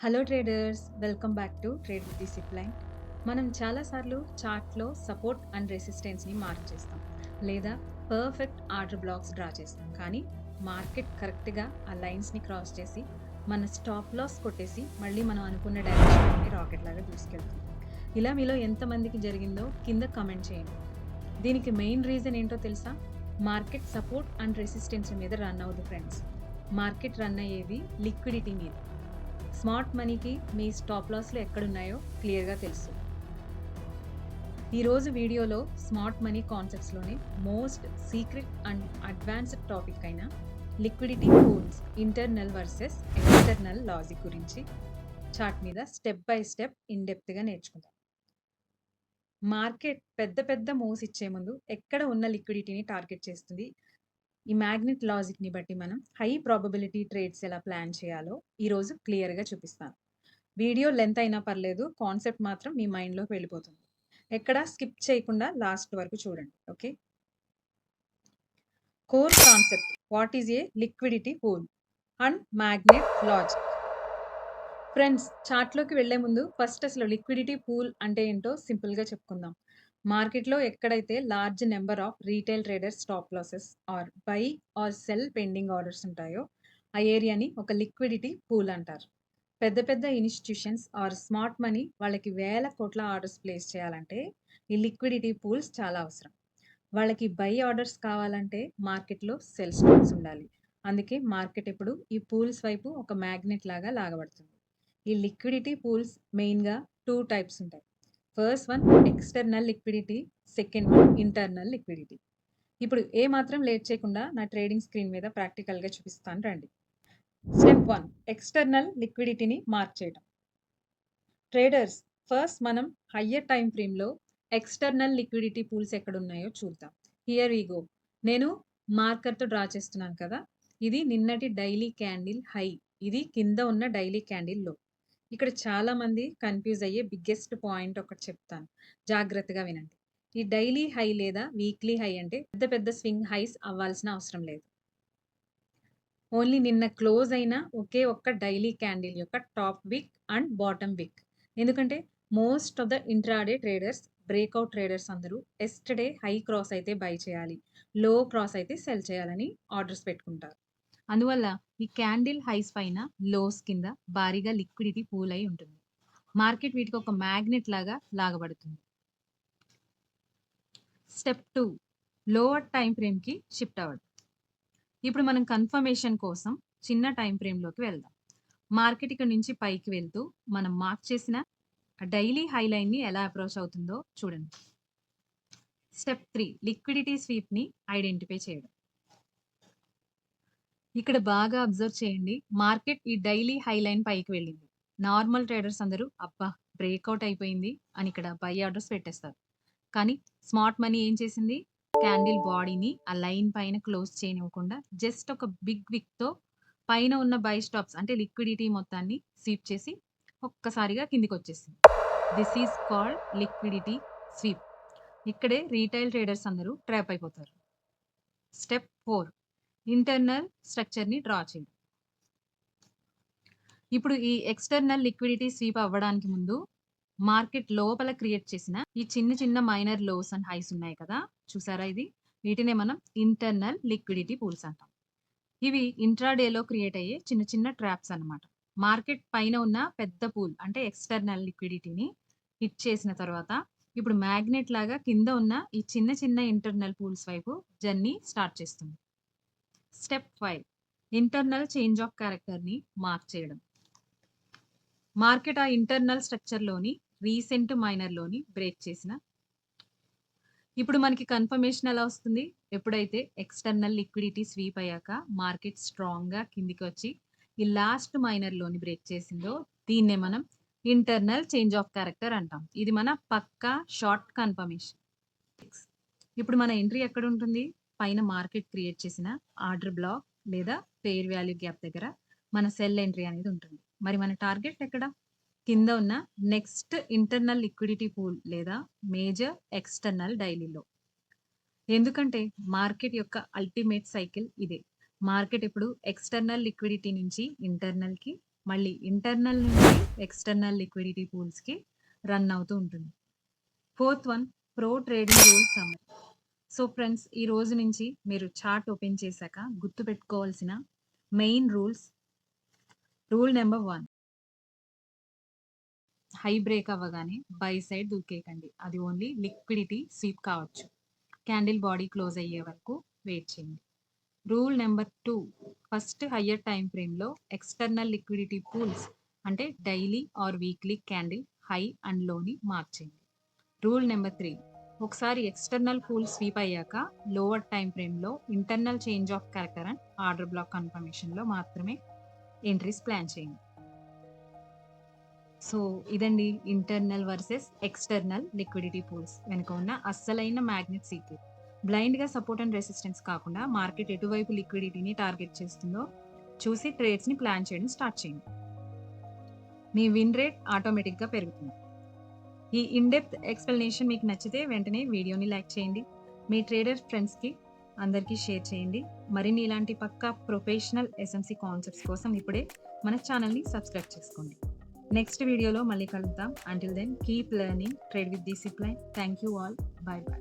Hello traders, welcome back to trade with discipline. మనం చాలాసార్లు చార్ట్లో సపోర్ట్ అండ్ రెసిస్టెన్స్ని మార్క్ చేస్తాం, లేదా పర్ఫెక్ట్ ఆర్డర్ బ్లాక్స్ డ్రా చేస్తాం. కానీ మార్కెట్ కరెక్ట్గా ఆ లైన్స్ని క్రాస్ చేసి మన స్టాప్ లాస్ కొట్టేసి మళ్ళీ మనం అనుకున్న డైరెక్షన్కి రాకెట్ లాగా దూసుకెళ్తాం. ఇలా మీలో ఎంతమందికి జరిగిందో కింద కమెంట్ చేయండి. దీనికి మెయిన్ రీజన్ ఏంటో తెలుసా? మార్కెట్ సపోర్ట్ అండ్ రెసిస్టెన్స్ మీద రన్ అవ్వదు ఫ్రెండ్స్. మార్కెట్ రన్ అయ్యేది లిక్విడిటీ మీద. స్మార్ట్ మనీకి మీ స్టాప్ లాస్లు ఎక్కడున్నాయో క్లియర్గా తెలుసు. ఈరోజు వీడియోలో స్మార్ట్ మనీ కాన్సెప్ట్స్లోనే most secret and advanced topic అయిన liquidity pools internal versus external logic గురించి చార్ట్ మీద స్టెప్ బై స్టెప్ ఇన్డెప్త్గా నేర్చుకుందాం. మార్కెట్ పెద్ద పెద్ద మూవ్స్ ఇచ్చే ముందు ఎక్కడ ఉన్న లిక్విడిటీని టార్గెట్ చేస్తుంది? ఈ మ్యాగ్నెట్ లాజిక్ని బట్టి మనం హై ప్రాబబిలిటీ ట్రేడ్స్ ఎలా ప్లాన్ చేయాలో ఈరోజు క్లియర్గా చూపిస్తాను. వీడియో లెంత్ అయినా పర్లేదు, కాన్సెప్ట్ మాత్రం మీ మైండ్లోకి వెళ్ళిపోతుంది. ఎక్కడ స్కిప్ చేయకుండా లాస్ట్ వరకు చూడండి. Okay, core concept, what is a liquidity pool and magnet logic. Friends, చార్ట్లోకి వెళ్లే ముందు ఫస్ట్ అసలు లిక్విడిటీ పూల్ అంటే ఏంటో సింపుల్గా చెప్పుకుందాం. మార్కెట్లో ఎక్కడైతే large number of retail traders stop losses or buy or sell pending orders ఉంటాయో ఆ ఏరియాని ఒక లిక్విడిటీ పూల్ అంటారు. పెద్ద పెద్ద ఇన్స్టిట్యూషన్స్ ఆర్ స్మార్ట్ మనీ వాళ్ళకి వేల కోట్ల ఆర్డర్స్ ప్లేస్ చేయాలంటే ఈ లిక్విడిటీ పూల్స్ చాలా అవసరం. వాళ్ళకి బై ఆర్డర్స్ కావాలంటే మార్కెట్లో సెల్ స్టాక్స్ ఉండాలి. అందుకే మార్కెట్ ఎప్పుడు ఈ పూల్స్ వైపు ఒక మ్యాగ్నెట్ లాగా లాగబడుతుంది. ఈ లిక్విడిటీ పూల్స్ మెయిన్గా 2 టైప్స్ ఉంటాయి. First one external liquidity, second one internal liquidity. ఇప్పుడు ఏ మాత్రం లేట్ చేయకుండా నా ట్రేడింగ్ స్క్రీన్ మీద ప్రాక్టికల్గా చూపిస్తాను రండి. స్టెప్ 1, ఎక్స్టర్నల్ లిక్విడిటీని మార్క్ చేయడం. ట్రేడర్స్, ఫస్ట్ మనం హయ్యర్ టైం ఫ్రేమ్లో ఎక్స్టర్నల్ లిక్విడిటీ పూల్స్ ఎక్కడున్నాయో చూద్దాం. Here we go. నేను మార్కర్తో డ్రా చేస్తున్నాను కదా, ఇది నిన్నటి డైలీ క్యాండిల్ హై, ఇది కింద ఉన్న డైలీ క్యాండిల్ లో. ఇక్కడ చాలా మంది కన్ఫ్యూజ్ అయ్యే బిగ్గెస్ట్ పాయింట్ ఒకటి చెప్తాను, జాగ్రత్తగా వినండి. ఈ డైలీ హై లేదా వీక్లీ హై అంటే పెద్ద పెద్ద స్వింగ్ హైస్ అవ్వాల్సిన అవసరం లేదు. ఓన్లీ నిన్న క్లోజ్ అయిన ఒకే ఒక్క డైలీ క్యాండిల్ యొక్క టాప్ విక్ అండ్ బాటమ్ విక్. ఎందుకంటే most of the intraday traders, breakout traders అందరూ ఎస్టర్డే హై క్రాస్ అయితే బై చేయాలి, లో క్రాస్ అయితే సెల్ చేయాలని ఆర్డర్స్ పెట్టుకుంటారు. అందువల్ల ఈ క్యాండిల్ హైస్ పైన లోస్ కింద భారీగా లిక్విడిటీ పూల్ అయి ఉంటుంది. మార్కెట్ వీటికి ఒక మ్యాగ్నెట్ లాగా లాగబడుతుంది. స్టెప్ 2, లోవర్ టైం ఫ్రేమ్కి షిఫ్ట్ అవ్వడం. ఇప్పుడు మనం కన్ఫర్మేషన్ కోసం చిన్న టైం ఫ్రేమ్లోకి వెళ్దాం. మార్కెట్ ఇక్కడ నుంచి పైకి వెళ్తూ మనం మార్క్ చేసిన డైలీ హై లైన్ని ఎలా అప్రోచ్ అవుతుందో చూడండి. స్టెప్ 3, లిక్విడిటీ స్వీప్ని ఐడెంటిఫై చేయడం. ఇక్కడ బాగా అబ్జర్వ్ చేయండి, మార్కెట్ ఈ డైలీ హై లైన్ పైకి వెళ్ళింది. నార్మల్ ట్రేడర్స్ అందరూ అబ్బా బ్రేక్అవుట్ అయిపోయింది అని ఇక్కడ బై ఆర్డర్స్ పెట్టేస్తారు. కానీ స్మార్ట్ మనీ ఏం చేసింది, క్యాండిల్ బాడీని ఆ లైన్ పైన క్లోజ్ చేయనివ్వకుండా జస్ట్ ఒక బిగ్ విక్తో పైన ఉన్న బై స్టాప్స్ అంటే లిక్విడిటీ మొత్తాన్ని స్వీప్ చేసి ఒక్కసారిగా కిందికి వచ్చేసింది. This is called liquidity sweep. ఇక్కడే రీటైల్ ట్రేడర్స్ అందరూ ట్రాప్ అయిపోతారు. స్టెప్ 4, ఇంటర్నల్ స్ట్రక్చర్ని డ్రా చేయడం. ఇప్పుడు ఈ ఎక్స్టర్నల్ లిక్విడిటీ స్వీప్ అవ్వడానికి ముందు మార్కెట్ లోపల క్రియేట్ చేసిన ఈ చిన్న చిన్న మైనర్ లోస్ అండ్ హైస్ ఉన్నాయి కదా, చూసారా? వీటినే మనం ఇంటర్నల్ లిక్విడిటీ పూల్స్ అంటాం. ఇవి ఇంట్రాడేలో క్రియేట్ అయ్యే చిన్న చిన్న ట్రాప్స్ అన్నమాట. మార్కెట్ పైన ఉన్న పెద్ద పూల్ అంటే ఎక్స్టర్నల్ లిక్విడిటీని హిట్ చేసిన తర్వాత ఇప్పుడు మ్యాగ్నెట్ లాగా కింద ఉన్న ఈ చిన్న చిన్న ఇంటర్నల్ పూల్స్ వైపు జర్నీ స్టార్ట్ చేస్తుంది. స్టెప్ 5, ఇంటర్నల్ చేంజ్ ఆఫ్ క్యారెక్టర్ని మార్క్ చేయడం. మార్కెట్ ఆ ఇంటర్నల్ స్ట్రక్చర్లోని రీసెంట్ మైనర్లోని బ్రేక్ చేసిన ఇప్పుడు మనకి కన్ఫర్మేషన్ ఎలా వస్తుంది? ఎప్పుడైతే ఎక్స్టర్నల్ లిక్విడిటీ స్వీప్ అయ్యాక మార్కెట్ స్ట్రాంగ్గా కిందికి వచ్చి ఈ లాస్ట్ మైనర్లోని బ్రేక్ చేసిందో దీన్నే మనం ఇంటర్నల్ చేంజ్ ఆఫ్ క్యారెక్టర్ అంటాం. ఇది మన పక్కా షార్ట్ కన్ఫర్మేషన్. ఇప్పుడు మన ఎంట్రీ ఎక్కడ ఉంటుంది? పైన మార్కెట్ క్రియేట్ చేసిన ఆర్డర్ బ్లాక్ లేదా ఫెయిర్ వాల్యూ గ్యాప్ దగ్గర మన సెల్ ఎంట్రీ అనేది ఉంటుంది. మరి మన టార్గెట్ ఎక్కడ? కింద ఉన్న నెక్స్ట్ ఇంటర్నల్ లిక్విడిటీ పూల్ లేదా మేజర్ ఎక్స్టర్నల్ డైలీలో. ఎందుకంటే మార్కెట్ యొక్క అల్టిమేట్ సైకిల్ ఇదే. మార్కెట్ ఇప్పుడు ఎక్స్టర్నల్ లిక్విడిటీ నుంచి ఇంటర్నల్కి, మళ్ళీ ఇంటర్నల్ నుండి ఎక్స్టర్నల్ లిక్విడిటీ పూల్స్కి రన్ అవుతూ ఉంటుంది. Fourth one, pro trading rule summary. So friends, ఈ రోజు నుంచి మీరు చార్ట్ ఓపెన్ చేశాక గుర్తుపెట్టుకోవాల్సిన main rules. Rule number 1, high break అవ్వగానే బై సైడ్ దూకేయకండి. అది ఓన్లీ లిక్విడిటీ స్వీప్ కావచ్చు. క్యాండిల్ బాడీ క్లోజ్ అయ్యే వరకు వెయిట్ చేయండి. Rule number 2, first higher time ఫ్రేమ్లో ఎక్స్టర్నల్ లిక్విడిటీ పూల్స్ అంటే daily or weekly candle high and లోని మార్క్ చేయండి. రూల్ నెంబర్ 3, ఒకసారి ఎక్స్టర్నల్ పూల్ స్వీప్ అయ్యాక లోవర్ టైం ఫ్రేమ్లో internal change of character and order block కన్ఫర్మేషన్లో మాత్రమే ఎంట్రీస్ ప్లాన్ చేయండి. సో ఇదండి internal versus external liquidity pools వెనుక ఉన్న అస్సలైన మ్యాగ్నెట్ సీక్రెట్. బ్లైండ్గా సపోర్ట్ అండ్ రెసిస్టెన్స్ కాకుండా మార్కెట్ ఎటువైపు లిక్విడిటీని టార్గెట్ చేస్తుందో చూసి ట్రేడ్స్ని ప్లాన్ చేయడం స్టార్ట్ చేయండి. మీ విన్ రేట్ ఆటోమేటిక్గా పెరుగుతుంది. ఈ ఇన్డెప్త్ ఎక్స్ప్లెనేషన్ మీకు నచ్చితే వెంటనే వీడియోని లైక్ చేయండి. మీ ట్రేడర్ ఫ్రెండ్స్కి అందరికీ షేర్ చేయండి. మరిన్ని ఇలాంటి పక్కా ప్రొఫెషనల్ ఎస్ఎంసి కాన్సెప్ట్స్ కోసం ఇప్పుడే మన ఛానల్ని సబ్స్క్రైబ్ చేసుకోండి. నెక్స్ట్ వీడియోలో మళ్ళీ కలుద్దాం. Until then keep learning, trade with discipline. Thank you all. Bye by.